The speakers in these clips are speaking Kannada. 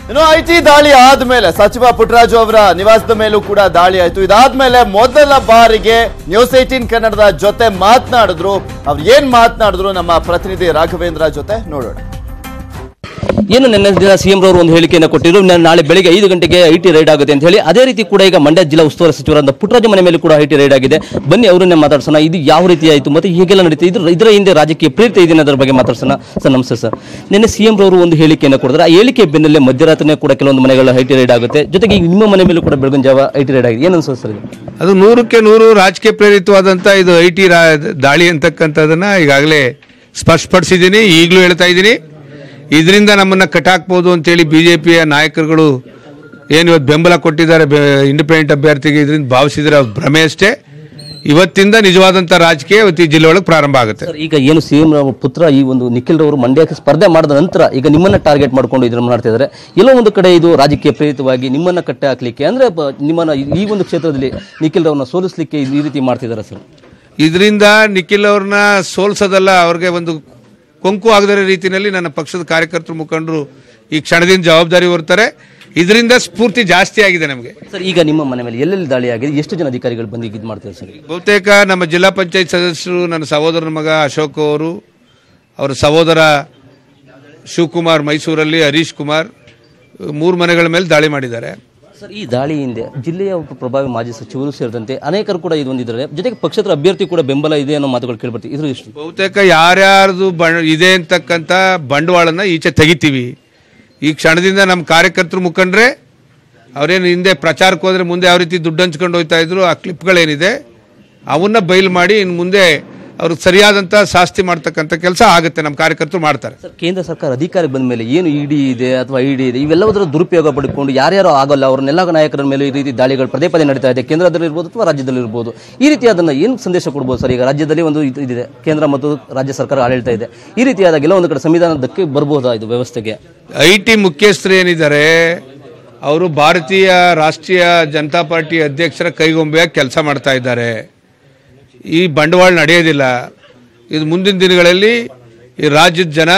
ಇನ್ನು ಐಟಿ ದಾಳಿ ಆದ್ಮೇಲೆ ಸಚಿವ ಪುಟ್ಟರಾಜು ಅವರ ನಿವಾಸದ ಮೇಲೂ ಕೂಡ ದಾಳಿ ಆಯ್ತು. ಇದಾದ್ಮೇಲೆ ಮೊದಲ ಬಾರಿಗೆ ನ್ಯೂಸ್ 18 ಕನ್ನಡದ ಜೊತೆ ಮಾತನಾಡಿದ್ರು. ಅವ್ರು ಏನ್ ಮಾತನಾಡಿದ್ರು ನಮ್ಮ ಪ್ರತಿನಿಧಿ ರಾಘವೇಂದ್ರ ಜೊತೆ ನೋಡೋಣ. ಏನು ನಿನ್ನೆ ದಿನ ಸಿಎಂ ರವರು ಒಂದು ಹೇಳಿಕೆಯನ್ನು ಕೊಟ್ಟಿದ್ರು. ನಾಳೆ ಬೆಳಿಗ್ಗೆ 5 ಗಂಟೆಗೆ ಐಟಿ ರೈಡ್ ಆಗುತ್ತೆ ಅಂತ ಹೇಳಿ. ಅದೇ ರೀತಿ ಕೂಡ ಈಗ ಮಂಡ್ಯ ಜಿಲ್ಲಾ ಉಸ್ತುವಾರಿ ಸಚಿವರಾದ ಪುಟ್ಟರಾಜು ಮನೆ ಮೇಲೆ ಕೂಡ ಐಟಿ ರೈಡ್ ಆಗಿದೆ. ಬನ್ನಿ ಅವರನ್ನೇ ಮಾತಾಡ್ಸೋಣ. ಇದು ಯಾವ ರೀತಿ ಆಯಿತು ಮತ್ತೆ ಹೀಗೆಲ್ಲ ನಡೀತು, ಇದರ ಹಿಂದೆ ರಾಜಕೀಯ ಪ್ರೇರಿತ ಇದೀನಿ ಅದರ ಬಗ್ಗೆ ಮಾತಾಡ್ಸೋಣ. ಸರ್ ನಮಸ್ತೆ ಸರ್. ನಿನ್ನೆ ಸಿಎಂ ರವರು ಒಂದು ಹೇಳಿಕೆಯನ್ನು ಕೊಡಿದ್ರೆ ಆ ಹೇಳಿಕೆ ಬೆನ್ನಲ್ಲೇ ಮಧ್ಯರಾತ್ರಿನೇ ಕೂಡ ಕೆಲವೊಂದು ಮನೆಗಳ ಐಟಿ ರೈಡ್ ಆಗುತ್ತೆ. ಜೊತೆಗೆ ಈಗ ನಿಮ್ಮ ಮನೆ ಮೇಲೂ ಕೂಡ ಬೆಳಗಿನ ಜಾವ ಐಟಿ ರೈಡ್ ಆಗಿದೆ. ಏನು ಅನ್ಸುತ್ತೆ ಸರ್? ಅದು 100ಕ್ಕೆ 100 ರಾಜಕೀಯ ಪ್ರೇರಿತವಾದಂಥ ಇದು ಐಟಿ ದಾಳಿ ಅಂತಕ್ಕಂಥದ್ದನ್ನ ಈಗಾಗಲೇ ಸ್ಪಷ್ಟಪಡಿಸಿದ್ದೀನಿ. ಈಗಲೂ ಹೇಳ್ತಾ ಇದ್ದೀನಿ, ಇದರಿಂದ ನಮ್ಮನ್ನು ಕಟ್ಟಾಕ್ಬೋದು ಅಂತೇಳಿ ಬಿಜೆಪಿಯ ನಾಯಕರುಗಳು ಏನು ಇವತ್ತು ಬೆಂಬಲ ಕೊಟ್ಟಿದ್ದಾರೆ ಇಂಡಿಪೆಂಡೆಂಟ್ ಅಭ್ಯರ್ಥಿಗೆ, ಇದರಿಂದ ಭಾವಿಸಿದರೆ ಅವ್ರ ಭ್ರಮೆ ಅಷ್ಟೇ. ಇವತ್ತಿಂದ ನಿಜವಾದಂಥ ರಾಜಕೀಯ ಇವತ್ತು ಈ ಜಿಲ್ಲೆ ಒಳಗೆ ಪ್ರಾರಂಭ ಆಗುತ್ತೆ. ಈಗ ಏನು ಸಿಎಂ ಪುತ್ರ ಈ ಒಂದು ನಿಖಿಲ್ ರವರು ಮಂಡ್ಯಕ್ಕೆ ಸ್ಪರ್ಧೆ ಮಾಡಿದ ನಂತರ ಈಗ ನಿಮ್ಮನ್ನ ಟಾರ್ಗೆಟ್ ಮಾಡ್ಕೊಂಡು ಇದನ್ನು ಮಾಡ್ತಿದ್ದಾರೆ. ಎಲ್ಲೋ ಒಂದು ಕಡೆ ಇದು ರಾಜಕೀಯ ಪ್ರೇರಿತವಾಗಿ ನಿಮ್ಮನ್ನ ಕಟ್ಟೆ ಹಾಕ್ಲಿಕ್ಕೆ, ಅಂದ್ರೆ ನಿಮ್ಮನ್ನ ಈ ಒಂದು ಕ್ಷೇತ್ರದಲ್ಲಿ ನಿಖಿಲ್ ರವ್ರನ್ನ ಸೋಲಿಸಲಿಕ್ಕೆ ಈ ರೀತಿ ಮಾಡ್ತಿದ್ದಾರೆ ಸರ್. ಇದರಿಂದ ನಿಖಿಲ್ ಅವ್ರನ್ನ ಸೋಲ್ಸೋದಲ್ಲ, ಅವ್ರಿಗೆ ಒಂದು ಕೊಂಕು ಆಗದ ರೀತಿಯಲ್ಲಿ ನನ್ನ ಪಕ್ಷದ ಕಾರ್ಯಕರ್ತರು ಮುಖಂಡರು ಈ ಕ್ಷಣದಿಂದ ಜವಾಬ್ದಾರಿ ಹೊರ್ತಾರೆ. ಇದರಿಂದ ಸ್ಫೂರ್ತಿ ಜಾಸ್ತಿ ಆಗಿದೆ ನಮಗೆ. ಸರ್ ಈಗ ನಿಮ್ಮ ಮನೆ ಮೇಲೆ ಎಲ್ಲೆಲ್ಲಿ ದಾಳಿ ಆಗಿದೆ, ಎಷ್ಟು ಜನ ಅಧಿಕಾರಿಗಳು ಬಂದು ಇದು ಮಾಡ್ತಾರೆ ಸರ್? ಬಹುತೇಕ ನಮ್ಮ ಜಿಲ್ಲಾ ಪಂಚಾಯತ್ ಸದಸ್ಯರು, ನನ್ನ ಸಹೋದರನ ಮಗ ಅಶೋಕ್ ಅವರು, ಅವರ ಸಹೋದರ ಶಿವಕುಮಾರ್ ಮೈಸೂರಲ್ಲಿ, ಹರೀಶ್ ಕುಮಾರ್, 3 ಮನೆಗಳ ಮೇಲೆ ದಾಳಿ ಮಾಡಿದ್ದಾರೆ. ಸರ್ ಈ ದಾಳಿ ಹಿಂದೆ ಜಿಲ್ಲೆಯ ಪ್ರಭಾವಿ ಮಾಜಿ ಸಚಿವರು ಸೇರಿದಂತೆ ಅನೇಕರು ಕೂಡ ಇದು ಹೊಂದಿದ್ದಾರೆ. ಜೊತೆಗೆ ಪಕ್ಷೇತರ ಅಭ್ಯರ್ಥಿ ಕೂಡ ಬೆಂಬಲ ಇದೆ ಅನ್ನೋ ಮಾತುಗಳು ಕೇಳ್ಬರ್ತೀವಿ. ಇದ್ರ ಎಷ್ಟು ಬಹುತೇಕ ಯಾರ್ಯಾರ್ದು ಇದೆ ಅಂತಕ್ಕಂಥ ಬಂಡವಾಳನ ಈಚೆ ತೆಗಿತೀವಿ. ಈ ಕ್ಷಣದಿಂದ ನಮ್ಮ ಕಾರ್ಯಕರ್ತರು ಮುಖಂಡ್ರೆ ಅವರೇನು ಹಿಂದೆ ಪ್ರಚಾರಕ್ಕೆ ಹೋದ್ರೆ ಮುಂದೆ ಯಾವ ರೀತಿ ದುಡ್ಡು ಹಂಚ್ಕೊಂಡು ಹೋಗ್ತಾ ಇದ್ರು, ಆ ಕ್ಲಿಪ್ಗಳೇನಿದೆ ಅವನ್ನ ಬಯಲು ಮಾಡಿ ಇನ್ನು ಮುಂದೆ ಅವ್ರಿಗೆ ಸರಿಯಾದಂಥ ಶಾಸ್ತಿ ಮಾಡ್ತಕ್ಕಂಥ ಕೆಲಸ ಆಗುತ್ತೆ, ನಮ್ಮ ಕಾರ್ಯಕರ್ತರು ಮಾಡ್ತಾರೆ. ಸರ್ ಕೇಂದ್ರ ಸರ್ಕಾರ ಅಧಿಕಾರಕ್ಕೆ ಬಂದ ಮೇಲೆ ಏನು ಇಡಿ ಇದೆ ಅಥವಾ ಐಡಿ ಇದೆ ಇವೆಲ್ಲದರ ದುರುಪಯೋಗ ಪಡ್ಕೊಂಡು ಯಾರ್ಯಾರು ಆಗಲ್ಲ ಅವ್ರನ್ನೆಲ್ಲ ನಾಯಕರ ಮೇಲೆ ಈ ರೀತಿ ದಾಳಿಗಳು ಪದೇ ಪದೇ ನಡೀತಾ ಇದೆ, ಕೇಂದ್ರದಲ್ಲಿ ಇರ್ಬೋದು ಅಥವಾ ರಾಜ್ಯದಲ್ಲಿ ಇರ್ಬೋದು. ಈ ರೀತಿ ಅದನ್ನು ಏನು ಸಂದೇಶ ಕೊಡ್ಬೋದು ಸರ್? ಈಗ ರಾಜ್ಯದಲ್ಲಿ ಒಂದು ಇದಿದೆ, ಕೇಂದ್ರ ಮತ್ತು ರಾಜ್ಯ ಸರ್ಕಾರ ಆಡಳಿತ ಇದೆ. ಈ ರೀತಿಯಾದಾಗೆಲ್ಲ ಒಂದು ಕಡೆ ಸಂವಿಧಾನದಕ್ಕೆ ಬರ್ಬೋದಾ ಇದು ವ್ಯವಸ್ಥೆಗೆ? ಐಟಿ ಮುಖ್ಯಸ್ಥರು ಏನಿದ್ದಾರೆ ಅವರು ಭಾರತೀಯ ರಾಷ್ಟ್ರೀಯ ಜನತಾ ಪಾರ್ಟಿ ಅಧ್ಯಕ್ಷರ ಕೈಗೊಂಬೆಯಾಗಿ ಕೆಲಸ ಮಾಡ್ತಾ ಇದ್ದಾರೆ. ಈ ಬಂಡವಾಳ ನಡೆಯೋದಿಲ್ಲ. ಇದು ಮುಂದಿನ ದಿನಗಳಲ್ಲಿ ಈ ರಾಜ್ಯದ ಜನ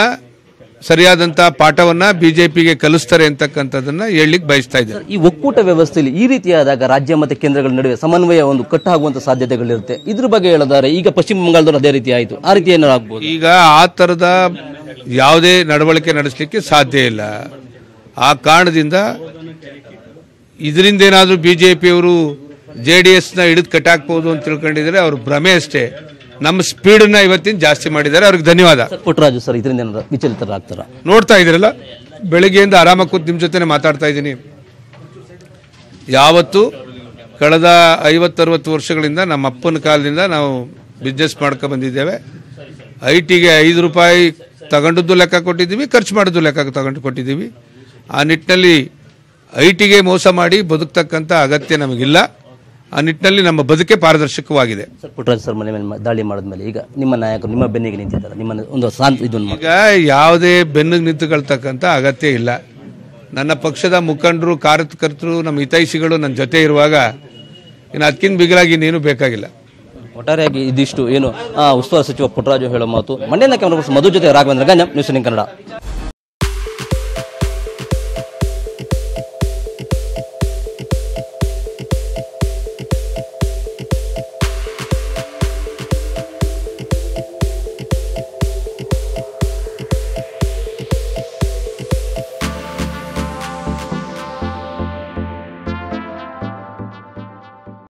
ಸರಿಯಾದಂಥ ಪಾಠವನ್ನು ಬಿಜೆಪಿಗೆ ಕಲಿಸ್ತಾರೆ ಅಂತಕ್ಕಂಥದ್ದನ್ನ ಹೇಳಲಿಕ್ಕೆ ಬಯಸ್ತಾ ಇದ್ದಾರೆ. ಈ ಒಕ್ಕೂಟ ವ್ಯವಸ್ಥೆಯಲ್ಲಿ ಈ ರೀತಿಯಾದಾಗ ರಾಜ್ಯ ಮತ್ತು ಕೇಂದ್ರಗಳ ನಡುವೆ ಸಮನ್ವಯ ಒಂದು ಕಟ್ಟಾಗುವಂಥ ಸಾಧ್ಯತೆಗಳಿರುತ್ತೆ. ಇದ್ರ ಬಗ್ಗೆ ಹೇಳಿದ್ದಾರೆ. ಈಗ ಪಶ್ಚಿಮ ಬಂಗಾಳದವರು ಅದೇ ರೀತಿ ಆಯಿತು, ಆ ರೀತಿ ಏನಾರು ಆಗ್ಬೋದು? ಈಗ ಆ ಥರದ ಯಾವುದೇ ನಡವಳಿಕೆ ನಡೆಸಲಿಕ್ಕೆ ಸಾಧ್ಯ ಇಲ್ಲ. ಆ ಕಾರಣದಿಂದ ಇದರಿಂದ ಏನಾದರೂ ಬಿಜೆಪಿಯವರು JDSನ ಹಿಡಿದು ಕಟ್ಟಾಕ್ಬೋದು ಅಂತ ತಿಳ್ಕೊಂಡಿದ್ದಾರೆ. ಅವ್ರ ಭ್ರಮೆ ಅಷ್ಟೇ. ನಮ್ಮ ಸ್ಪೀಡನ್ನ ಇವತ್ತಿನ ಜಾಸ್ತಿ ಮಾಡಿದ್ದಾರೆ, ಅವ್ರಿಗೆ ಧನ್ಯವಾದ. ಪುಟ್ಟರಾಜು ಸರ್ ಇದರಿಂದ ಏನಾದ್ರು ವಿಚಲಿತರಾಗ್ತಾರ? ನೋಡ್ತಾ ಇದ್ದೀರಲ್ಲ, ಬೆಳಿಗ್ಗೆಯಿಂದ ಆರಾಮಾಗಿ ಕೂತು ನಿಮ್ಮ ಜೊತೆ ಮಾತಾಡ್ತಾ ಇದ್ದೀನಿ. ಯಾವತ್ತು ಕಳೆದ 50-60 ವರ್ಷಗಳಿಂದ ನಮ್ಮ ಅಪ್ಪನ ಕಾಲದಿಂದ ನಾವು ಬಿಸ್ನೆಸ್ ಮಾಡ್ಕೊ ಬಂದಿದ್ದೇವೆ. ಐಟಿಗೆ 5 ರೂಪಾಯಿ ತಗೊಂಡದ್ದು ಲೆಕ್ಕ ಕೊಟ್ಟಿದ್ದೀವಿ, ಖರ್ಚು ಮಾಡೋದು ಲೆಕ್ಕ ತಗೊಂಡು ಕೊಟ್ಟಿದ್ದೀವಿ. ಆ ನಿಟ್ಟಿನಲ್ಲಿ ಐಟಿಗೆ ಮೋಸ ಮಾಡಿ ಬದುಕ್ತಕ್ಕಂಥ ಅಗತ್ಯ ನಮಗಿಲ್ಲ. ಆ ನಿಟ್ಟಿನಲ್ಲಿ ನಮ್ಮ ಬದುಕೆ ಪಾರದರ್ಶಕವಾಗಿದೆ. ಸರ್ ಪುಟ್ಟರಾಜು ಸರ್ ಮನೆ ಮೇಲೆ ದಾಳಿ ಮಾಡಿದ್ಮೇಲೆ ಈಗ ನಿಮ್ಮ ನಾಯಕರು ನಿಮ್ಮ ಬೆನ್ನಿಗೆ ನಿಂತಿದ್ದಾರೆ, ನಿಮ್ಮ ಒಂದು ಈಗ ಯಾವುದೇ ಬೆನ್ನಿಗೆ ನಿಂತುಕೊಳ್ತಕ್ಕಂಥ ಅಗತ್ಯ ಇಲ್ಲ. ನನ್ನ ಪಕ್ಷದ ಮುಖಂಡರು, ಕಾರ್ಯಕರ್ತರು, ನಮ್ಮ ಹಿತೈಷಿಗಳು ನನ್ನ ಜೊತೆ ಇರುವಾಗ ಇನ್ನು ಅದಕ್ಕಿಂತ ಬಿಗಿಲಾಗಿ ಇನ್ನೇನು ಬೇಕಾಗಿಲ್ಲ. ಒಟ್ಟಾರೆಯಾಗಿ ಇದಿಷ್ಟು ಏನು ಉಸ್ತುವಾರಿ ಸಚಿವ ಪುಟ್ಟರಾಜು ಹೇಳೋ ಮಾತು. ಮಂಡ್ಯದ ಕ್ಯಾಮರಾ ಪರ್ಸನ್ ಮಧು ಜೊತೆ ರಾಘವೇಂದ್ರ ಗಂಜಂ, ನ್ಯೂಸ್ 18 ಕನ್ನಡ.